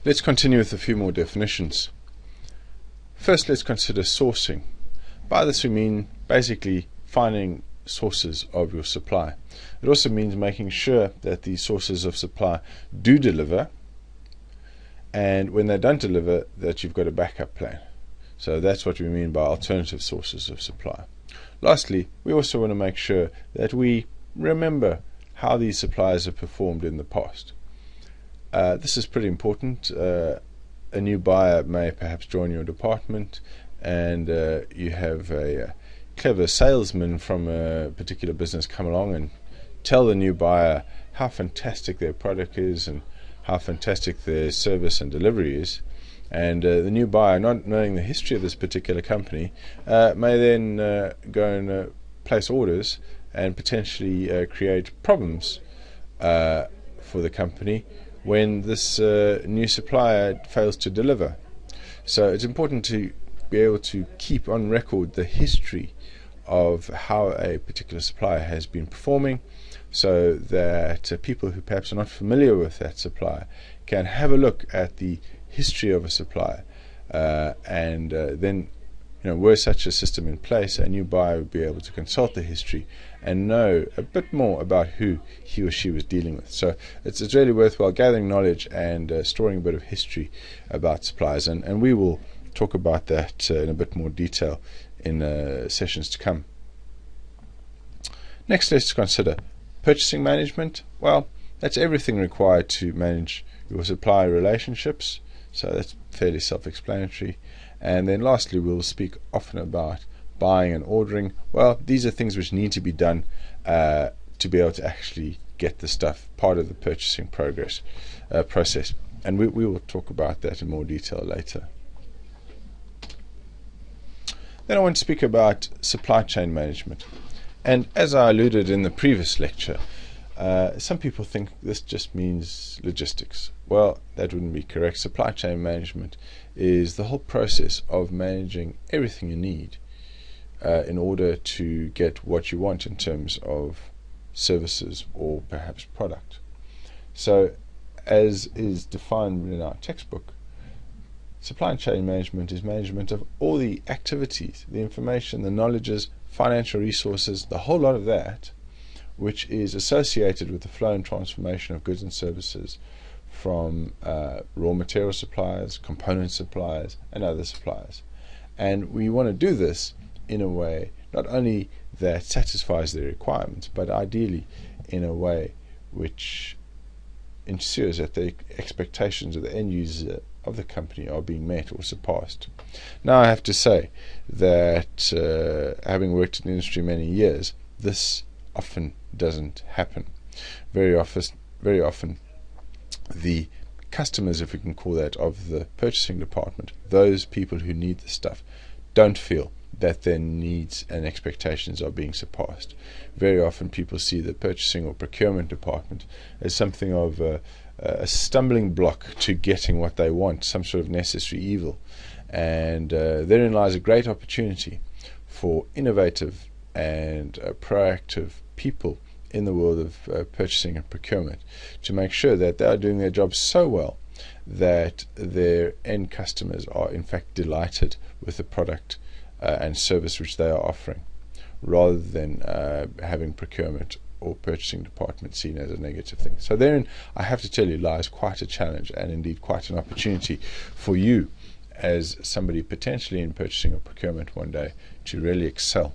Let's continue with a few more definitions. First, let's consider sourcing. By this we mean basically finding sources of your supply. It also means making sure that the sources of supply do deliver, and when they don't deliver, that you've got a backup plan. So that's what we mean by alternative sources of supply. Lastly, we also want to make sure that we remember how these suppliers have performed in the past. This is pretty important. A new buyer may perhaps join your department, and you have a clever salesman from a particular business come along and tell the new buyer how fantastic their product is and how fantastic their service and delivery is. And the new buyer, not knowing the history of this particular company, may then go and place orders and potentially create problems for the company when this new supplier fails to deliver. So it's important to be able to keep on record the history of how a particular supplier has been performing, so that people who perhaps are not familiar with that supplier can have a look at the history of a supplier, and then, were such a system in place, a new buyer would be able to consult the history and know a bit more about who he or she was dealing with. So it's really worthwhile gathering knowledge and storing a bit of history about suppliers, and we will talk about that in a bit more detail in sessions to come. Next, let's consider purchasing management. Well, that's everything required to manage your supplier relationships, so that's fairly self-explanatory. And then lastly, we'll speak often about buying and ordering. Well, these are things which need to be done to be able to actually get the stuff, part of the purchasing process, and we will talk about that in more detail later. Then I want to speak about supply chain management. And as I alluded in the previous lecture, some people think this just means logistics. Well, that wouldn't be correct. Supply chain management is the whole process of managing everything you need in order to get what you want in terms of services or perhaps product. So, as is defined in our textbook, supply chain management is management of all the activities, the information, the knowledges, financial resources, the whole lot of that, which is associated with the flow and transformation of goods and services from raw material suppliers, component suppliers, and other suppliers. And we want to do this in a way not only that satisfies their requirements, but ideally in a way which ensures that the expectations of the end user of the company are being met or surpassed. Now, I have to say that having worked in the industry many years, this often doesn't happen. Very often the customers, if we can call that, of the purchasing department, those people who need the stuff, don't feel that their needs and expectations are being surpassed. Very often people see the purchasing or procurement department as something of a stumbling block to getting what they want, some sort of necessary evil. And therein lies a great opportunity for innovative and proactive people in the world of purchasing and procurement to make sure that they are doing their jobs so well that their end customers are in fact delighted with the product and service which they are offering, rather than having procurement or purchasing department seen as a negative thing. So therein, I have to tell you, lies quite a challenge, and indeed quite an opportunity for you as somebody potentially in purchasing or procurement one day to really excel.